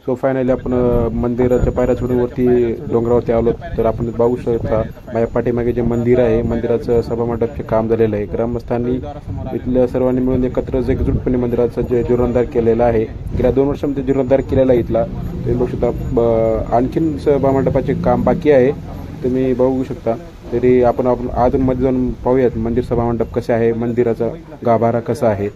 So finally आपण मंदिराच्या पायऱ्या चढून वरती डोंगरावरती आलो. तर आपण बघू शकता माझ्या पाठीमागे जे मंदिर आहे, मंदिराचं सभामंडपचे काम झालेलं आहे. ग्रामस्थांनी इथल्या सर्वांनी मिळून एकत्रच एकजूटपणे मंदिराचं जे जीर्णोद्धार केलेला आहे. गेल्या 2 वर्षांमध्ये जीर्णोद्धार केलेला आहे इथला. तुम्ही बघू शकता आणखीन सभामंडपाचे काम बाकी आहे, तुम्ही बघू शकता. तरी आपण अजून मध्ये जाऊन पाहूयात मंदिर सभामंडप कसे आहे, मंदिराचा गाभारा कसा आहे.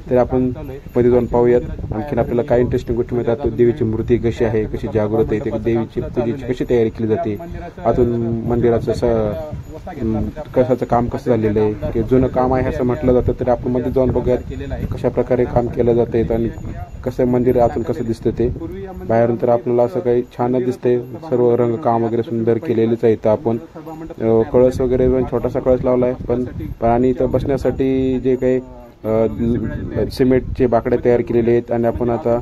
तर आपण मध्ये जाऊन पाहूयात. आणखीन आपल्याला काय इंटरेस्टिंग गोष्टी मिळतात. देवीची मूर्ती कशी आहे, कशी जागृत आहे, ते देवीची पूजेची कशी तयारी केली जाते, अजून मंदिराचं कशाचं काम कसं झालेलं आहे, की जुनं काम आहे असं म्हटलं जातं. तर आपण मध्ये जाऊन बघूयात कशा प्रकारे काम केलं जाते आणि कसं मंदिर आतून कसं दिसतं ते बाहेरून. तर आपल्याला असं काही छानच दिसतंय. सर्व रंग काम वगैरे सुंदर केलेलेच आहे. इथं आपण कळस वगैरे छोटासा कळस लावला आहे, पण आणि इथं बसण्यासाठी जे काही सिमेंटचे बाकडे तयार केलेले आहेत. आणि आपण आता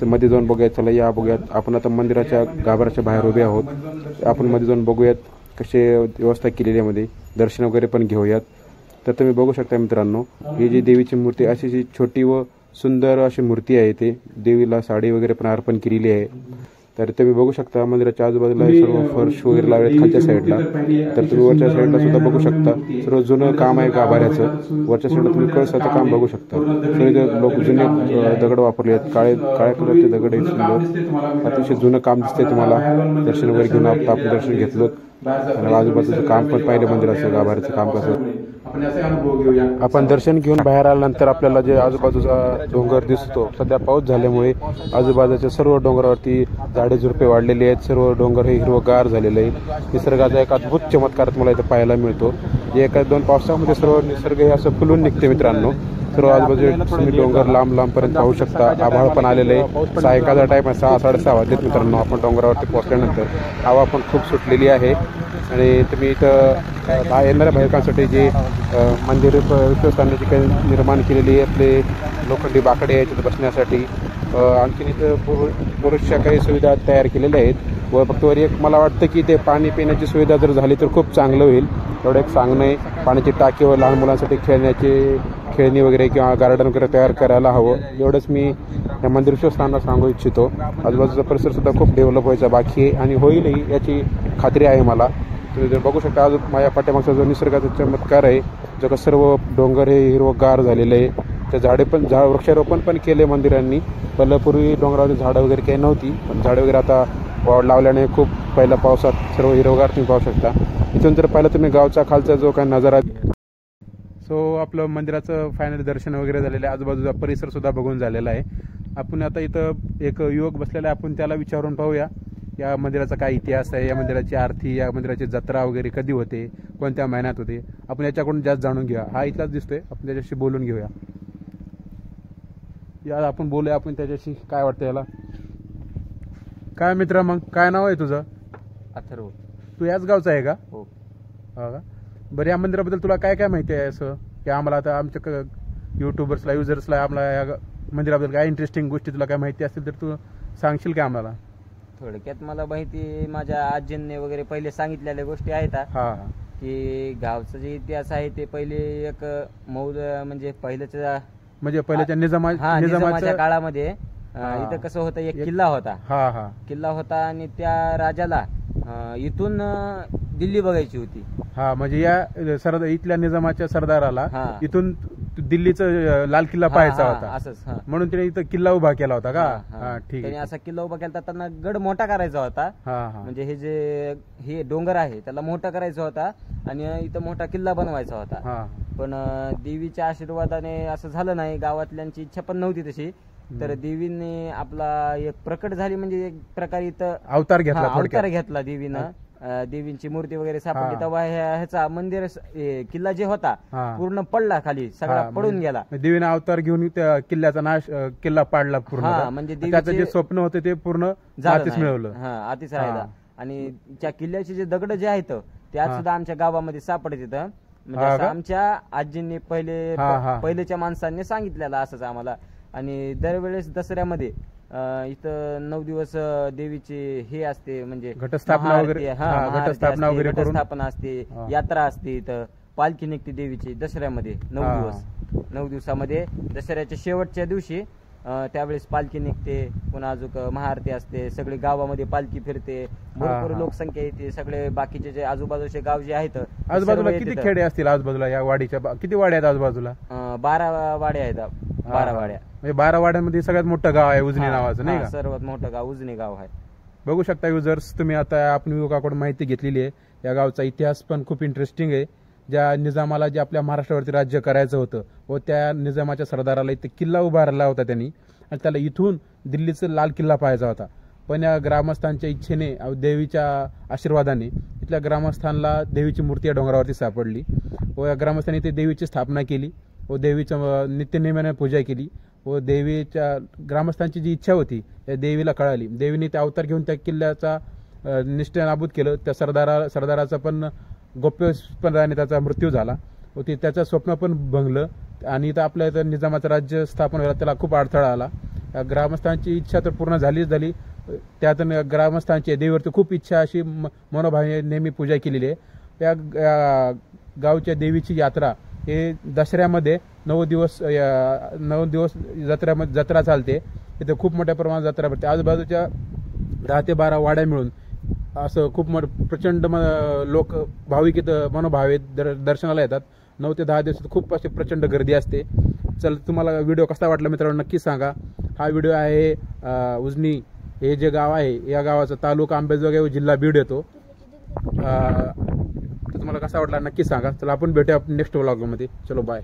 मध्ये जाऊन बघूयात. चला या बघूयात. आपण आता मंदिराच्या गाभाऱ्याच्या बाहेर उभे आहोत. आपण मध्ये जाऊन बघूयात कशी व्यवस्था केलेली आहे, मध्ये दर्शन वगैरे पण घेऊयात. तर तुम्ही बघू शकता मित्रांनो, ही जी देवीची मूर्ती अशी जी छोटी व सुंदर अशी मूर्ती आहे. ते देवीला साडी वगैरे पण अर्पण केलेली आहे. तर तुम्ही बघू शकता मंदिराच्या आजूबाजूला सर्व फर्श वगैरे लावले खालच्या साईडला. तर तुम्ही वरच्या साईडला सुद्धा बघू शकता. सर्व जुनं काम आहे गाभाऱ्याचं. वरच्या साईडला तुम्ही कळसाचं काम बघू शकता. सर्व लोक जुने दगड वापरले आहेत, काळ्या कलरचे दगड आहेत सुंदर. अतिशय जुनं काम दिसतंय तुम्हाला. दर्शन वगैरे घेऊन आपण दर्शन घेतलं आणि आजूबाजूचं काम पण पाहिलं मंदिराचं गाभाऱ्याचं काम कसं. आपण दर्शन घेऊन बाहेर आल्यानंतर आपल्याला जे आजूबाजूचा डोंगर दिसतो, सध्या पाऊस झाल्यामुळे आजूबाजूच्या सर्व डोंगरावरती झाडे झुडपे वाढलेली आहेत. सर्व डोंगर हे हिरवगार झालेले आहे. निसर्गाचा एक अद्भुत चमत्कार तुम्हाला इथं पाहायला मिळतो. जे 1-2 पावसामध्ये सर्व निसर्ग हे असं फुलून निघते मित्रांनो. सर्व आजूबाजूला तुम्ही डोंगर लांब पर्यंत पाहू शकता. आभाळ पण आलेलं आहे. सायंकाळचा टाइम आहे, 6-6:30 वाजलेत मित्रांनो. आपण डोंगरावरती पोहोचल्यानंतर हवा पण खूप सुटलेली आहे. आणि तुम्ही इथं येणाऱ्या भाविकांसाठी जे मंदिर विश्वस्थानाची काही निर्माण केलेली आहे, आपले लोखंडी बाकडे आहेत तिथं बसण्यासाठी. आणखीन इथं बऱ्याचशा काही सुविधा तयार केलेल्या आहेत. व फक्त वर एक मला वाटतं की ते पाणी पिण्याची सुविधा जर झाली तर खूप चांगलं होईल. एवढं एक सांगणं आहे. पाण्याची टाकी व लहान मुलांसाठी खेळणी वगैरे किंवा गार्डन वगैरे तयार करायला हवं, एवढंच मी या मंदिर विश्वस्थानाला सांगू इच्छितो. आजूबाजूचा परिसरसुद्धा खूप डेव्हलप व्हायचा बाकी आहे आणि होईलही याची खात्री आहे मला. तुम्ही जर बघू शकता आज माझ्या पाठीमागचा जो निसर्गाचा चमत्कार आहे, जो सर्व डोंगर हे हिरवगार झालेले आहे. त्या झाडे पण वृक्षारोपण पण केले मंदिरांनी. पहिलं पूर्वी डोंगरावरती झाडं वगैरे काही नव्हती, पण झाडं वगैरे आता वाढ लावल्याने खूप पहिल्या पावसात सर्व हिरवगार तुम्ही पाहू शकता. इथून जर पाहिलं तुम्ही गावचा खालचा जो काही नजारा. सो आपलं मंदिराचं फायनल दर्शन वगैरे झालेलं आहे. आजूबाजूचा परिसर सुद्धा बघून झालेला आहे. आपण आता इथं एक युवक बसलेला आहे, आपण त्याला विचारून पाहूया या मंदिराचा काय इतिहास आहे, या मंदिराची आरती, या मंदिराची जत्रा वगैरे कधी होते, कोणत्या महिन्यात होते. आपण याच्याकडून जास्त जाणून घेऊया. हा इथलाच दिसतोय, आपण त्याच्याशी बोलून घेऊया. या आपण बोलूया आपण त्याच्याशी. काय वाटतं याला? काय मित्र, मग काय नाव आहे तुझं? अथर्व. तू याच गावचा आहे का? हो. का? बरं, या मंदिराबद्दल तुला काय काय माहिती आहे असं, की आम्हाला आता आमच्या युट्यूबर्सला युजर्सला आम्हाला या मंदिराबद्दल काय इंटरेस्टिंग गोष्टी तुला काय माहिती असतील तर तू सांगशील का आम्हाला? थोडक्यात मला माहिती माझ्या आजींनी वगैरे पहिले सांगितलेल्या गोष्टी आहेत. हा, की गावचा जे इतिहास आहे ते पहिले एक म्हणजे पहिल्याच्या निजामाच्या काळामध्ये इथं कसं होतं, एक किल्ला होता. किल्ला होता आणि त्या राजाला इथून दिल्ली बघायची होती. म्हणजे या इथल्या निजामाच्या सरदाराला इथून दिल्लीचा लाल किल्ला पाहायचा होता असंच. म्हणून त्याने इथं किल्ला उभा केला होता का? ठीक आहे. असा किल्ला उभा केला, त्यांना गड मोठा करायचा होता. म्हणजे हे डोंगर आहे त्याला मोठा करायचा होता आणि इथं मोठा किल्ला बनवायचा होता. पण देवीच्या आशीर्वादाने असं झालं नाही. गावातल्यांची इच्छा पण नव्हती तशी. तर देवीने आपला एक प्रकट झाली, म्हणजे एक प्रकारे इथं अवतार घेतला देवीनं. देवींची मूर्ती वगैरे सापडली तेव्हा ह्याचा मंदिर किल्ला जे होता पूर्ण पडला, खाली सगळा पडून गेला. देवीने अवतार घेऊन त्या किल्ल्याचा किल्ला पाडला पूर्ण. म्हणजे त्याचं जे स्वप्न होते ते पूर्ण आतीच मिळवलं. आतीच राहिला. आणि त्या किल्ल्याचे जे दगड जे आहेत ते आज सुद्धा आमच्या गावामध्ये सापडत तिथं. म्हणजे आमच्या आजींनी पहिलेच्या माणसांनी सांगितलेलं असंच आम्हाला. आणि दरवेळेस दसऱ्यामध्ये इथं 9 दिवस देवीची हे असते, म्हणजे घटस्थापना वगैरे घटस्थापना असते, यात्रा असते, इथं पालखी निघते देवीची दसऱ्यामध्ये 9 दिवस. 9 दिवसामध्ये दसऱ्याच्या शेवटच्या दिवशी त्यावेळेस पालखी निघते, पुन्हा अजून महाआरती असते, सगळी गावामध्ये पालखी फिरते, भरपूर लोकसंख्या येते, सगळे बाकीचे जे आजूबाजूचे गाव जे आहेत आजूबाजूला किती खेडे असतील आजूबाजूला या वाडीच्या किती वाड्या आहेत आजूबाजूला? 12 वाड्या आहेत, 12 वाड्या. म्हणजे 12 वाड्यांमध्ये सगळ्यात मोठं गाव आहे उजनी नावाचं, नाही का? सर्वात मोठं गाव उजनी गाव आहे. बघू शकता युजर्स, तुम्ही आता आपण युवकाकडून माहिती घेतलेली आहे. या गावचा इतिहास पण खूप इंटरेस्टिंग आहे. ज्या निजामाला जे आपल्या महाराष्ट्रावरती राज्य करायचं होतं व त्या निजामाच्या सरदाराला इथे किल्ला उभारला होता त्यांनी, आणि त्याला इथून दिल्लीचा लाल किल्ला पाहायचा होता. पण या ग्रामस्थांच्या इच्छेने, देवीच्या आशीर्वादाने इथल्या ग्रामस्थांना देवीची मूर्ती या डोंगरावरती सापडली व या ग्रामस्थांनी इथे देवीची स्थापना केली व देवीचं नित्यनेमाने पूजा केली व देवीच्या ग्रामस्थांची जी इच्छा होती त्या देवीला कळाली. देवीने ते अवतार घेऊन त्या किल्ल्याचा निष्ठेनाबूत केलं. त्या सरदाराचा पण गोप्यपणाने त्याचा मृत्यू झाला व ते त्याचं स्वप्न पण भंगलं आणि इथं आपल्या इथं निजामाचं राज्य स्थापन व्हायला त्याला खूप अडथळा आला. ग्रामस्थांची इच्छा तर पूर्ण झालीच झाली. त्यातून ग्रामस्थांची देवीवरती खूप इच्छा अशी मनोभावे नेहमी पूजा केलेली आहे. या गावच्या देवीची यात्रा हे दसऱ्यामध्ये 9 दिवस जत्रा चालते. इथे खूप मोठ्या प्रमाणात जत्रा भरते. आजूबाजूच्या 10 ते 12 वाड्या मिळून असं खूप प्रचंड लोक भाविक इथं मनोभावे दर्शनाला येतात. 9 ते 10 दिवसात खूप अशी प्रचंड गर्दी असते. चल, तुम्हाला व्हिडिओ कसा वाटला मित्रांनो नक्की सांगा. हा व्हिडिओ आहे उजनी हे जे गाव आहे या गावाचा तालुका अंबेजोगाई व जिल्हा बीड येतो. तर तुम्हाला कसा वाटला नक्की सांगा. चला आपण भेटूया नेक्स्ट व्लॉगमध्ये. चलो बाय.